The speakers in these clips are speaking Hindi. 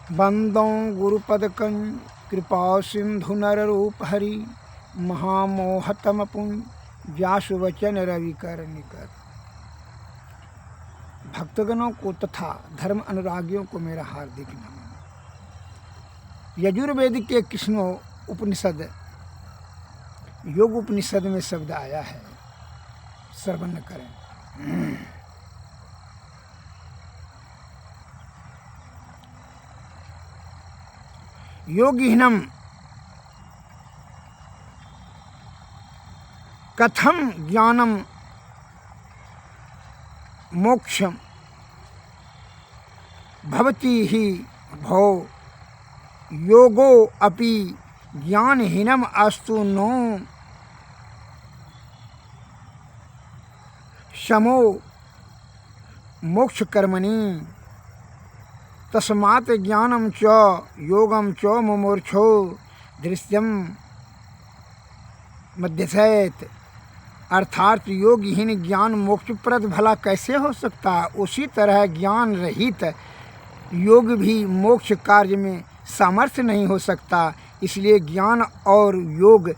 वंदो गुरुपदकं कृपा सिंधु नररूप हरि महामोहतम पुंज व्यास वचन रविकर निकर। भक्तगणों को तथा धर्म अनुरागियों को मेरा हार्दिक नमन। यजुर्वेद के कृष्णो उपनिषद योग उपनिषद में शब्द आया है, श्रवण करें। योगिनम कथम ज्ञानम मोक्षम भवति ही भो योगो अपि ज्ञानहीनम अस्तु नो शमो मोक्ष कर्मणि तस्मात् ज्ञानम च योगम च मुमूर्छो दृश्यम मध्यसेत। अर्थात योगहीन ज्ञान मोक्षप्रद भला कैसे हो सकता है, उसी तरह ज्ञान रहित योग भी मोक्ष कार्य में सामर्थ्य नहीं हो सकता। इसलिए ज्ञान और योग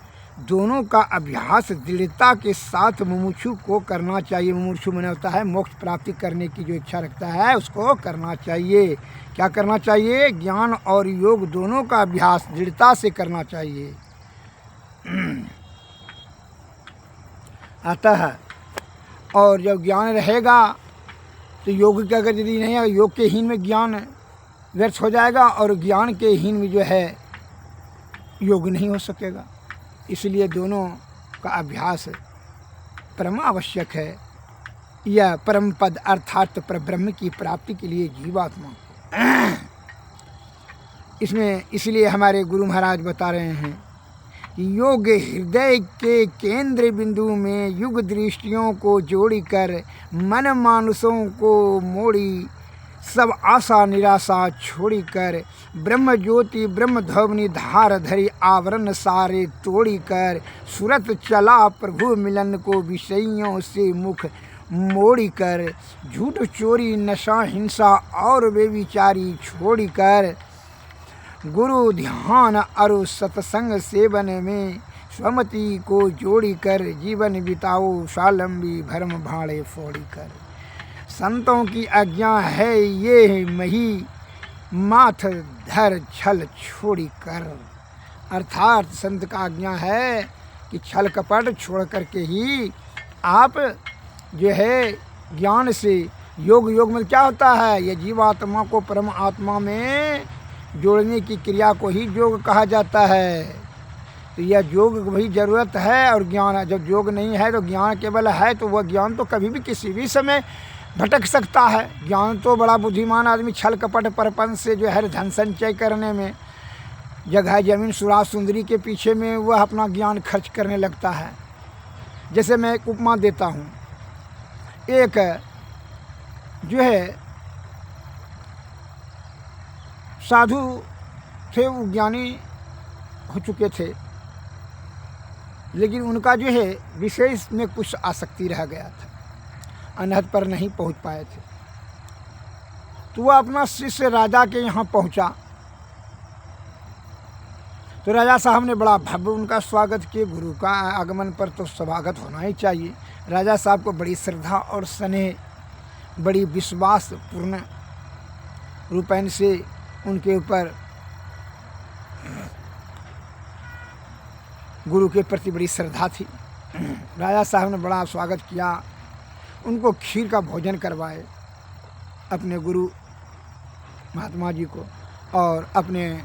दोनों का अभ्यास दृढ़ता के साथ मुमुक्षु को करना चाहिए। मुमुक्षु माने होता है मोक्ष प्राप्ति करने की जो इच्छा रखता है उसको करना चाहिए। क्या करना चाहिए? ज्ञान और योग दोनों का अभ्यास दृढ़ता से करना चाहिए। अतः और जब ज्ञान रहेगा तो योग के अगर यदि नहीं है, योग के हीन में ज्ञान व्यर्थ हो जाएगा और ज्ञान के हीन में जो है योग नहीं हो सकेगा। इसलिए दोनों का अभ्यास परम आवश्यक है। यह परम पद अर्थात परब्रह्म की प्राप्ति के लिए जीवात्मा को इसमें इसलिए हमारे गुरु महाराज बता रहे हैं कि योग हृदय के केंद्र बिंदु में युग दृष्टियों को जोड़कर मन मानुषों को मोड़ी सब आशा निराशा छोड़ी कर ब्रह्म ज्योति ब्रह्म ध्वनि धार धरी आवरण सारे तोड़ी कर सुरत चला प्रभु मिलन को विषयों से मुख मोड़ी कर झूठ चोरी नशा हिंसा और बेविचारी छोड़ी कर गुरु ध्यान और सत्संग सेवन में स्वमति को जोड़ी कर जीवन बिताओ स्वावलंबी भरम भाड़े फोड़ी कर। संतों की आज्ञा है ये मही माथ धर छल छोड़ी कर। अर्थात संत का आज्ञा है कि छल कपट छोड़ करके ही आप जो है ज्ञान से योग में क्या होता है, ये जीवात्मा को परम आत्मा में जोड़ने की क्रिया को ही योग कहा जाता है। तो यह योग वही जरूरत है। और ज्ञान जब योग नहीं है तो ज्ञान केवल है तो वह ज्ञान तो कभी भी किसी भी समय भटक सकता है। ज्ञान तो बड़ा बुद्धिमान आदमी छल कपट परपंच से जो है धन संचय करने में जगह जमीन सुराज सुंदरी के पीछे में वह अपना ज्ञान खर्च करने लगता है। जैसे मैं एक उपमा देता हूँ। एक जो है साधु थे, वो ज्ञानी हो चुके थे, लेकिन उनका जो है विशेष में कुछ आसक्ति रह गया था, अनहद पर नहीं पहुंच पाए थे। तो वह अपना शिष्य राजा के यहाँ पहुंचा तो राजा साहब ने बड़ा भव्य उनका स्वागत किया। गुरु का आगमन पर तो स्वागत होना ही चाहिए। राजा साहब को बड़ी श्रद्धा और स्नेह, बड़ी विश्वास पूर्ण रूपेण से उनके ऊपर गुरु के प्रति बड़ी श्रद्धा थी। राजा साहब ने बड़ा स्वागत किया, उनको खीर का भोजन करवाए अपने गुरु महात्मा जी को, और अपने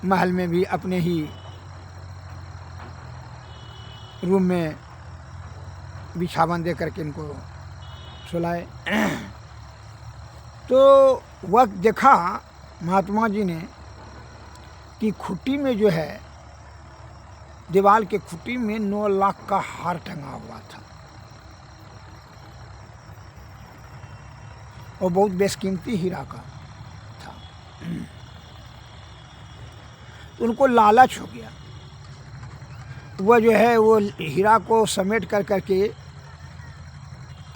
महल में भी अपने ही रूम में बिछावन दे करके इनको सुलाए। तो वक्त देखा महात्मा जी ने कि खुट्टी में जो है दीवार के खुट्टी में 9 लाख का हार टंगा हुआ था और बहुत बेशकीमती हीरा का था। तो उनको लालच हो गया। वह जो है वो हीरा को समेट कर करके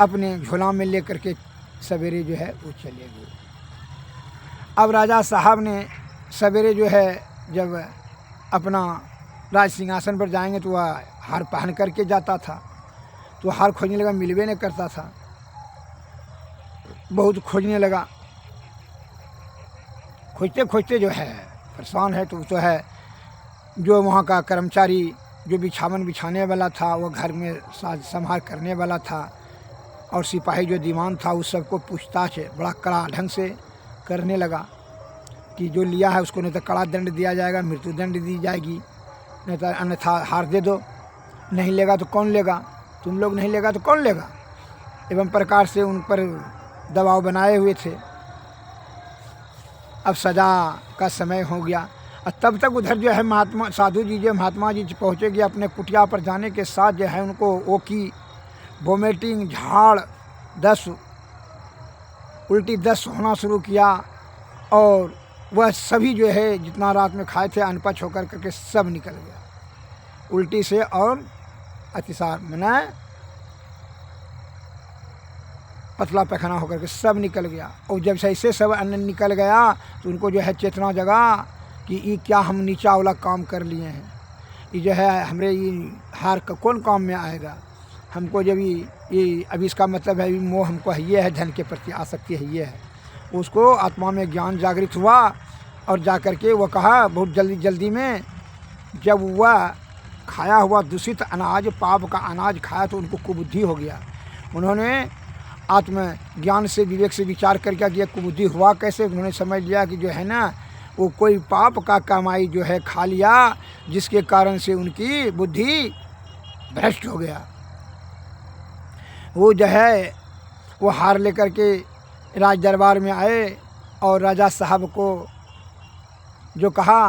अपने झोला में ले करके सवेरे जो है वो चले गए। अब राजा साहब ने सवेरे जो है जब अपना राज सिंहासन पर जाएंगे तो वह हार पहन करके जाता था, तो हार खोजने लगा, मिलवे नहीं करता था। बहुत खोजने लगा, खोजते खोजते जो है परेशान है, तो है जो वहाँ का कर्मचारी जो बिछावन बिछाने वाला था, वो घर में साज संभाल करने वाला था, और सिपाही जो दीवान था उस सबको पूछताछ बड़ा कड़ा ढंग से करने लगा कि जो लिया है उसको नहीं तो कड़ा दंड दिया जाएगा, मृत्यु दंड दी जाएगी, नहीं तो अन्यथा हार दे दो, नहीं लेगा तो कौन लेगा, तुम लोग नहीं लेगा तो कौन लेगा, एवं प्रकार से उन पर दबाव बनाए हुए थे। अब सज़ा का समय हो गया, और तब तक उधर जो है महात्मा साधु जी जो महात्मा जी पहुँचेगी अपने कुटिया पर जाने के साथ जो है उनको वो की वोमिटिंग, झाड़ 10 उल्टी 10 होना शुरू किया, और वह सभी जो है जितना रात में खाए थे अनपच होकर करके सब निकल गया उल्टी से, और अतिसार मना पतला पैखाना होकर के सब निकल गया। और जब से ऐसे सब अन्न निकल गया तो उनको जो है चेतना जगा कि ये क्या हम नीचा वाला काम कर लिए हैं, ये जो है हमरे ये हार का कौन काम में आएगा, हमको जब ये अभी इसका मतलब है मोह हमको है, ये है धन के प्रति आसक्ति है, ये है। उसको आत्मा में ज्ञान जागृत हुआ, और जा कर के वो कहा बहुत जल्दी में, जब वह खाया हुआ दूषित अनाज पाप का अनाज खाया तो उनको कुबुद्धि हो गया। उन्होंने आत्म ज्ञान से विवेक से विचार करके कि कुबुद्धि हुआ कैसे, उन्होंने समझ लिया कि जो है ना वो कोई पाप का कमाई जो है खा लिया, जिसके कारण से उनकी बुद्धि भ्रष्ट हो गया। वो जो है वो हार लेकर के राज दरबार में आए, और राजा साहब को जो कहा,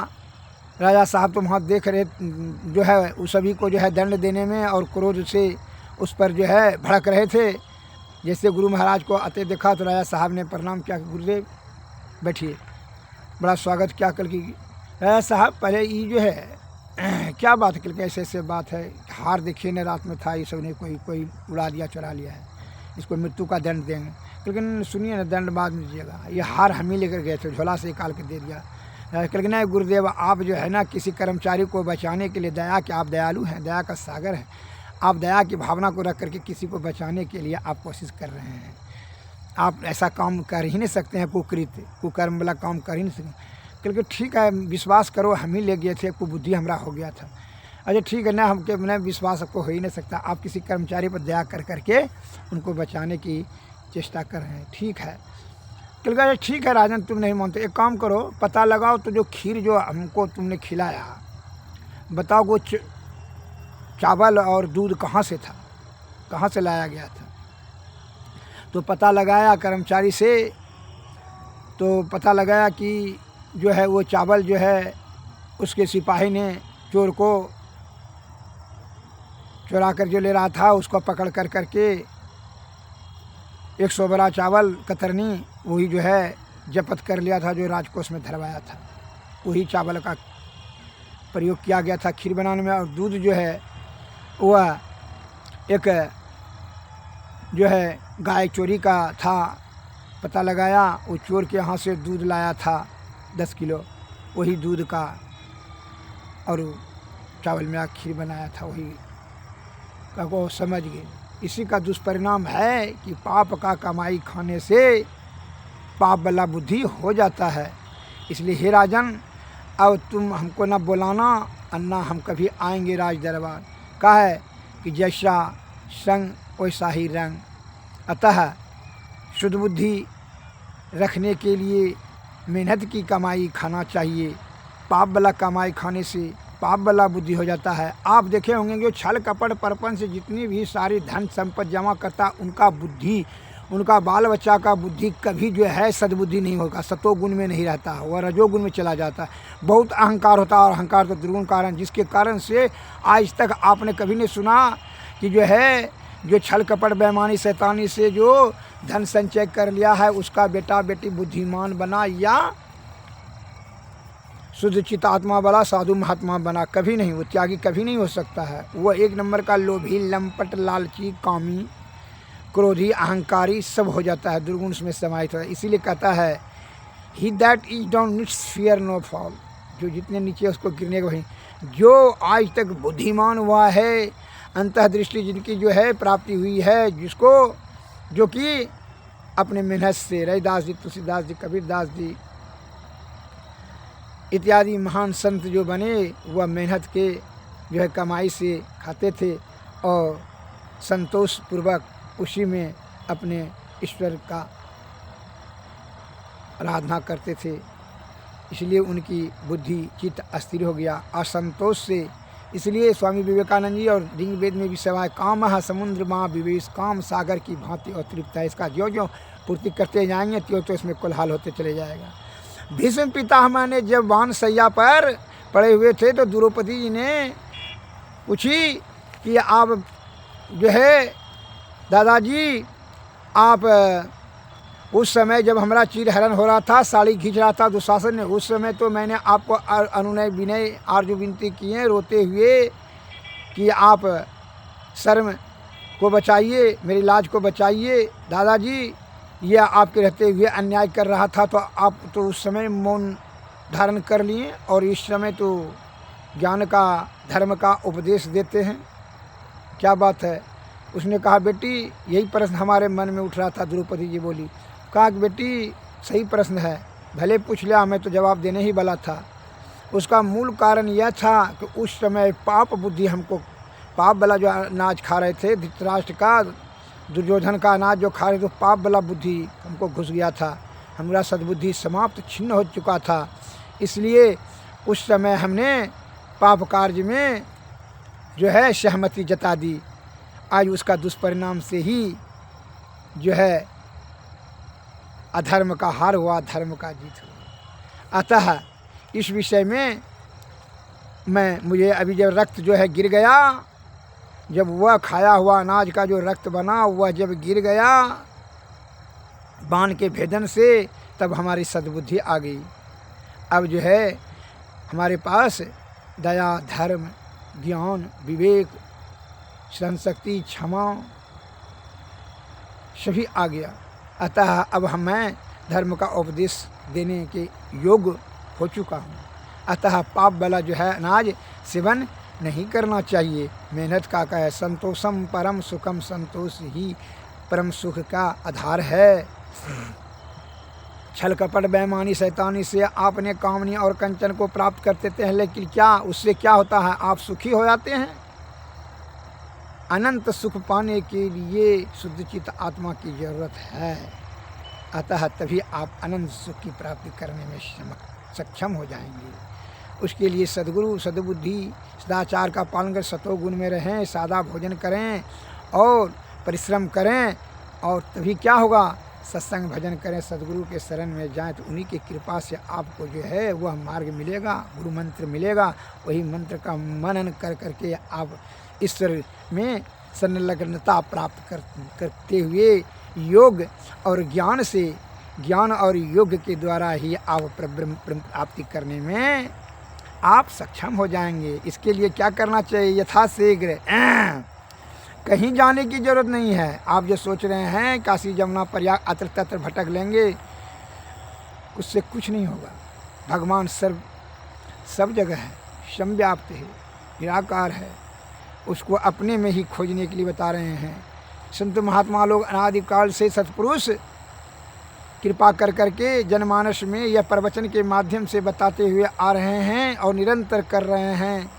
राजा साहब तो वहाँ देख रहे जो है उस सभी को जो है दंड देने में, और क्रोध से उस पर जो है भड़क रहे थे। जैसे गुरु महाराज को आते देखा तो राजा साहब ने प्रणाम किया, गुरुदेव बैठिए, बड़ा स्वागत किया। कल की राजा साहब पहले ये जो है क्या बात कल के ऐसे बात है, हार देखिए न रात में था, ये सब ने कोई उड़ा दिया, चुरा लिया है, इसको मृत्यु का दंड देंगे। लेकिन सुनिए ना, दंड बाद में दीजिएगा, ये हार हम ही लेकर गए थे, झोला से निकाल के दे दिया। लेकिन नहीं गुरुदेव, आप जो है ना किसी कर्मचारी को बचाने के लिए, दया के आप दयालु हैं, दया का सागर हैं, आप दया की भावना को रख करके किसी को बचाने के लिए आप कोशिश कर रहे हैं। आप ऐसा काम कर ही नहीं सकते हैं, कुकर्म वाला काम कर ही नहीं सकते। क्योंकि ठीक है, विश्वास करो हम ही ले गए थे, कुबुद्धि हमारा हो गया था। अच्छा ठीक है ना, हमके मैंने विश्वास आपको हो ही नहीं सकता, आप किसी कर्मचारी पर दया कर करके उनको बचाने की चेष्टा कर रहे हैं, ठीक है। क्योंकि ठीक है राजन, तुम नहीं मानते, एक काम करो, पता लगाओ तो जो खीर जो हमको तुमने खिलाया, बताओ वो चावल और दूध कहाँ से था, कहाँ से लाया गया था। तो पता लगाया कर्मचारी से, तो पता लगाया कि जो है वो चावल जो है उसके सिपाही ने चोर को चुरा कर जो ले रहा था, उसको पकड़ कर करके 100 बड़ा चावल कतरनी वही जो है जब्त कर लिया था, जो राजकोष में धरवाया था, वही चावल का प्रयोग किया गया था खीर बनाने में। और दूध जो है वह एक जो है गाय चोरी का था, पता लगाया वो चोर के यहाँ से दूध लाया था 10 किलो, वही दूध का और चावल में खीर बनाया था, वही का वो समझ गए। इसी का दुष्परिणाम है कि पाप का कमाई खाने से पाप वाला बुद्धि हो जाता है। इसलिए हे राजन, अब तुम हमको ना बुलाना और ना हम कभी आएंगे राज दरबार। कहा है कि जैसा संग वैसा ही रंग, अतः शुद्ध बुद्धि रखने के लिए मेहनत की कमाई खाना चाहिए। पाप वाला कमाई खाने से पाप वाला बुद्धि हो जाता है। आप देखे होंगे जो छल कपट परपन से जितनी भी सारी धन संपत्ति जमा करता, उनका बुद्धि, उनका बाल बच्चा का बुद्धि कभी जो है सद्बुद्धि नहीं होगा, सतोगुण में नहीं रहता, वह रजोगुण में चला जाता है। बहुत अहंकार होता है, और अहंकार तो दुर्गुण कारण, जिसके कारण से आज तक आपने कभी नहीं सुना कि जो है जो छल कपट बेईमानी शैतानी से जो धन संचय कर लिया है उसका बेटा बेटी बुद्धिमान बना या शुद्ध चित्त आत्मा वाला साधु महात्मा बना, कभी नहीं। वो त्यागी कभी नहीं हो सकता है। वो एक नंबर का लोभी, लंपट, लालची, कामी, क्रोधी, अहंकारी सब हो जाता है, दुर्गुण में समाहित है। इसीलिए कहता है he that is down needs fear no fall, जो जितने नीचे उसको गिरने को ही। जो आज तक बुद्धिमान हुआ है, अंतर्दृष्टि जिनकी जो है प्राप्ति हुई है, जिसको जो कि अपने मेहनत से, रविदास जी, तुलसीदास जी, कबीरदास जी इत्यादि महान संत जो बने, वह मेहनत के जो है कमाई से खाते थे और संतोषपूर्वक उसी में अपने ईश्वर का आराधना करते थे। इसलिए उनकी बुद्धि चित्त अस्थिर हो गया असंतोष से। इसलिए स्वामी विवेकानंद जी और ऋग्वेद में भी सवाय काम समुद्र माँ विवेश, काम सागर की भांति और तृप्त है। इसका जो जो पूर्ति करते जाएंगे त्यों तो इसमें कोलाहल होते चले जाएगा। भीष्म पितामह ने जब बाणशैया पर पड़े हुए थे तो द्रौपदी जी ने पूछी कि आप जो है दादाजी, आप उस समय जब हमारा चीरहरण हो रहा था, साड़ी खींच रहा था दुशासन ने, उस समय तो मैंने आपको अनुनय विनय आर्जु विनती किए रोते हुए कि आप शर्म को बचाइए, मेरी लाज को बचाइए। दादाजी, यह आपके रहते हुए अन्याय कर रहा था, तो आप तो उस समय मौन धारण कर लिए और इस समय तो ज्ञान का, धर्म का उपदेश देते हैं, क्या बात है। उसने कहा बेटी यही प्रश्न हमारे मन में उठ रहा था। द्रौपदी जी बोली, कहा कि बेटी सही प्रश्न है, भले पूछ लिया, मैं तो जवाब देने ही वाला था। उसका मूल कारण यह था कि उस समय पाप बुद्धि हमको, पाप वाला जो अनाज खा रहे थे, धृतराष्ट्र का, दुर्योधन का अनाज जो खा रहे थे, पाप वाला बुद्धि हमको घुस गया था, हमारा सद्बुद्धि समाप्त छिन्न हो चुका था। इसलिए उस समय हमने पाप कार्य में जो है सहमति जता दी। आज उसका दुष्परिणाम से ही जो है अधर्म का हार हुआ, धर्म का जीत हुआ। अतः इस विषय में मुझे अभी जब रक्त जो है गिर गया, जब वह खाया हुआ अनाज का जो रक्त बना वह जब गिर गया बाण के भेदन से, तब हमारी सद्बुद्धि आ गई। अब जो है हमारे पास दया, धर्म, ज्ञान, विवेक, सहन शक्ति, क्षमा सभी आ गया। अतः अब मैं धर्म का उपदेश देने के योग्य हो चुका हूँ। अतः पाप वाला जो है अनाज सेवन नहीं करना चाहिए। मेहनत का है, संतोषम परम सुखम, संतोष ही परम सुख का आधार है। छल कपट बेईमानी शैतानी से आप अपने कामनी और कंचन को प्राप्त करते हैं, लेकिन क्या उससे क्या होता है, आप सुखी हो जाते हैं। अनंत सुख पाने के लिए शुद्ध चित्त आत्मा की जरूरत है। अतः तभी आप अनंत सुख की प्राप्ति करने में सक्षम हो जाएंगे। उसके लिए सद्गुरु, सद्बुद्धि, सदाचार का पालन कर सतोगुण में रहें, सादा भोजन करें और परिश्रम करें, और तभी क्या होगा, सत्संग भजन करें, सद्गुरु के शरण में जाएं तो उन्हीं की कृपा से आपको जो है वह मार्ग मिलेगा, गुरु मंत्र मिलेगा। वही मंत्र का मनन कर करके आप ईश्वर में संलग्नता प्राप्त करते हुए योग और ज्ञान से, ज्ञान और योग के द्वारा ही आप ब्रह्म प्राप्ति करने में आप सक्षम हो जाएंगे। इसके लिए क्या करना चाहिए, यथाशीघ्र, कहीं जाने की जरूरत नहीं है। आप जो सोच रहे हैं काशी जमुना प्रयाग अत्र तत्र भटक लेंगे, उससे कुछ नहीं होगा। भगवान सब जगह है, समव्याप्त है, निराकार है, उसको अपने में ही खोजने के लिए बता रहे हैं। संत महात्मा लोग अनादिकाल से सत्पुरुष कृपा कर करके जनमानस में यह प्रवचन के माध्यम से बताते हुए आ रहे हैं और निरंतर कर रहे हैं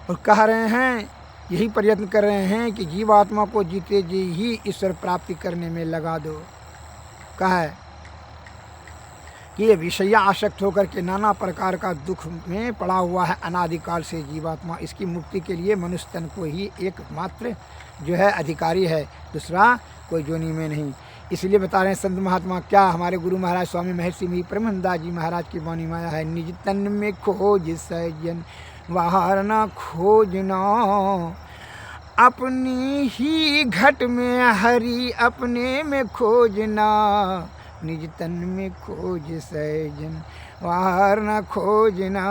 और कह रहे हैं, यही प्रयत्न कर रहे हैं कि जीवात्मा को जीते जी ही ईश्वर प्राप्ति करने में लगा दो। कहा है कि ये विषया आसक्त होकर के नाना प्रकार का दुख में पड़ा हुआ है अनादिकाल से जीवात्मा। इसकी मुक्ति के लिए मनुष्य तन को ही एकमात्र जो है अधिकारी है, दूसरा कोई जोनी में नहीं। इसलिए बता रहे हैं संत महात्मा, क्या हमारे गुरु महाराज स्वामी महर्षि मिहि ब्रह्मदास जी महाराज की वाणी माया है, निज तन में खोज सजन बाहर ना खोजना, अपनी ही घट में हरि अपने में खोजना, निज तन में खोज सजन बाहर ना खोजना,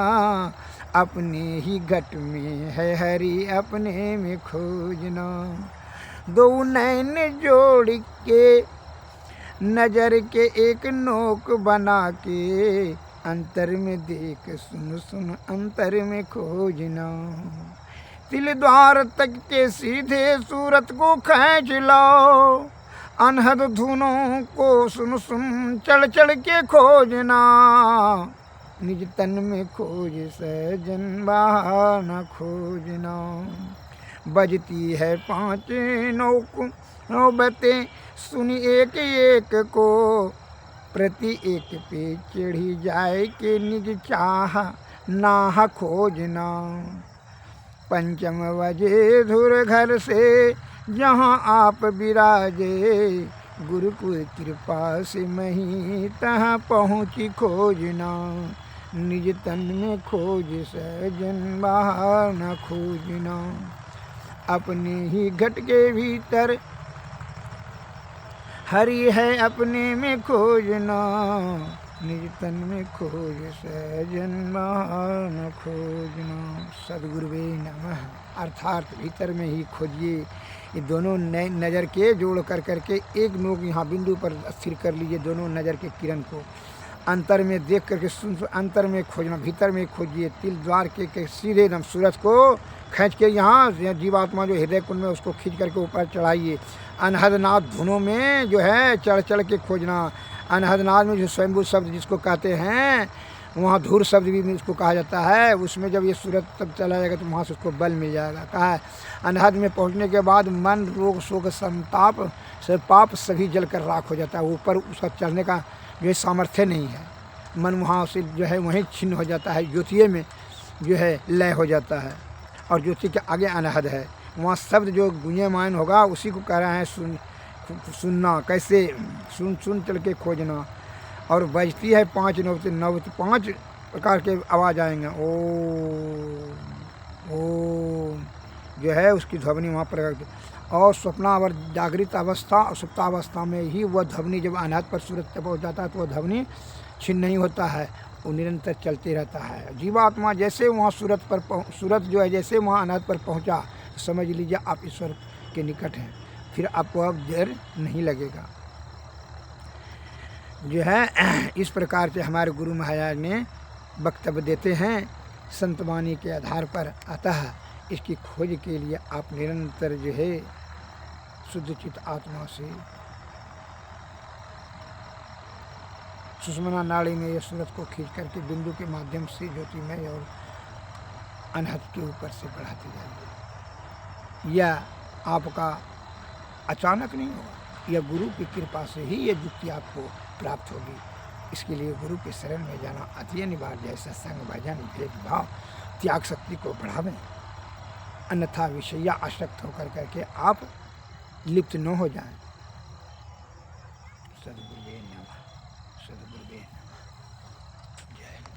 अपने ही घट में है हरि अपने में खोजना। दो नैन जोड़ के नजर के एक नोक बना के, अंतर में देख सुन सुन अंतर में खोजना। तिल द्वार तक के सीधे सूरत को खींच लो, अनहद धुनों को सुन सुन चढ़ चढ़ के खोजना। निज तन में खोज सहजन बाहर न खोजना। बजती है 5 नौबतें सुनी एक एक को, प्रति एक पे चढ़ी जाए के निज चाह नाह खोजना। पंचम बजे धुर घर से जहाँ आप विराजे, गुरुकुल कृपा से मही तहाँ पहुँची खोजना। निज तन में खोज सहजन बाहर न खोजना। अपने ही घट के भीतर हरि है अपने में खोजना। निज तन में खोज सहजन बाहर न खोजना। सद्गुरुवे नमः। अर्थात भीतर में ही खोजिए। ये दोनों नज़र के जोड़ कर करके एक नोक यहाँ बिंदु पर स्थिर कर लीजिए, दोनों नज़र के किरण को अंतर में देख करके सुन अंतर में खोजना, भीतर में खोजिए। तिल द्वार के सीधे एकदम सूरज को खींच के यहाँ जीवात्मा जो हृदय कुंड में उसको खींच करके ऊपर चढ़ाइए। अनहदनाद धुनों में जो है चढ़ चढ़ के खोजना। अनहदनाद में जो स्वयंभू शब्द जिसको कहते हैं, वहाँ धूर शब्द भी उसको कहा जाता है। उसमें जब ये सूरज तब चला जाएगा तो वहाँ से उसको बल मिल जाएगा। कहा है अनहद में पहुँचने के बाद मन रोग शोक संताप से पाप सभी जल कर राख हो जाता है। ऊपर उसका चढ़ने का जो सामर्थ्य नहीं है। मन वहाँ से जो है वहीं छिन्न हो जाता है, ज्योतिये में जो है लय हो जाता है। और ज्योति के आगे अनहद है, वहाँ शब्द जो गुंजयमान होगा उसी को कह रहे हैं सुनना। कैसे सुन सुन चल के खोजना। और बजती है 5 नौबतें 5 प्रकार के आवाज़ आएंगे। ओ जो है उसकी ध्वनि वहाँ पर। और स्वप्नावर जागृत अवस्था और सुप्तावस्था में ही वह ध्वनि जब अनहद पर सूरज तक पहुँच जाता है तो वह ध्वनि छिन्न नहीं होता है, वो निरंतर चलते रहता है। जीवात्मा जैसे वहाँ सूरज जो है जैसे वहाँ अनहद पर पहुँचा, समझ लीजिए आप ईश्वर के निकट हैं। फिर आपको अब देर नहीं लगेगा। जो है इस प्रकार से हमारे गुरु महाराज ने वक्तव्य देते हैं संतवाणी के आधार पर। अतः इसकी खोज के लिए आप निरंतर जो है शुद्ध चित्त आत्मा से सुषुम्ना नाड़ी में ये सूरज को खींच करके बिंदु के माध्यम से ज्योतिमय और अनहद के ऊपर से बढ़ाते जाइए। यह आपका अचानक नहीं होगा, यह गुरु की कृपा से ही ये युक्ति आपको प्राप्त होगी। इसके लिए गुरु के शरण में जाना अति अनिवार्य है। सत्संग भजन भेदभाव त्याग शक्ति को बढ़ावें, अन्यथा विषया आसक्त होकर करके आप लिप्त न हो जाएं। सद्गुरुदेव नमः। सद्गुरुदेव नमः। जय।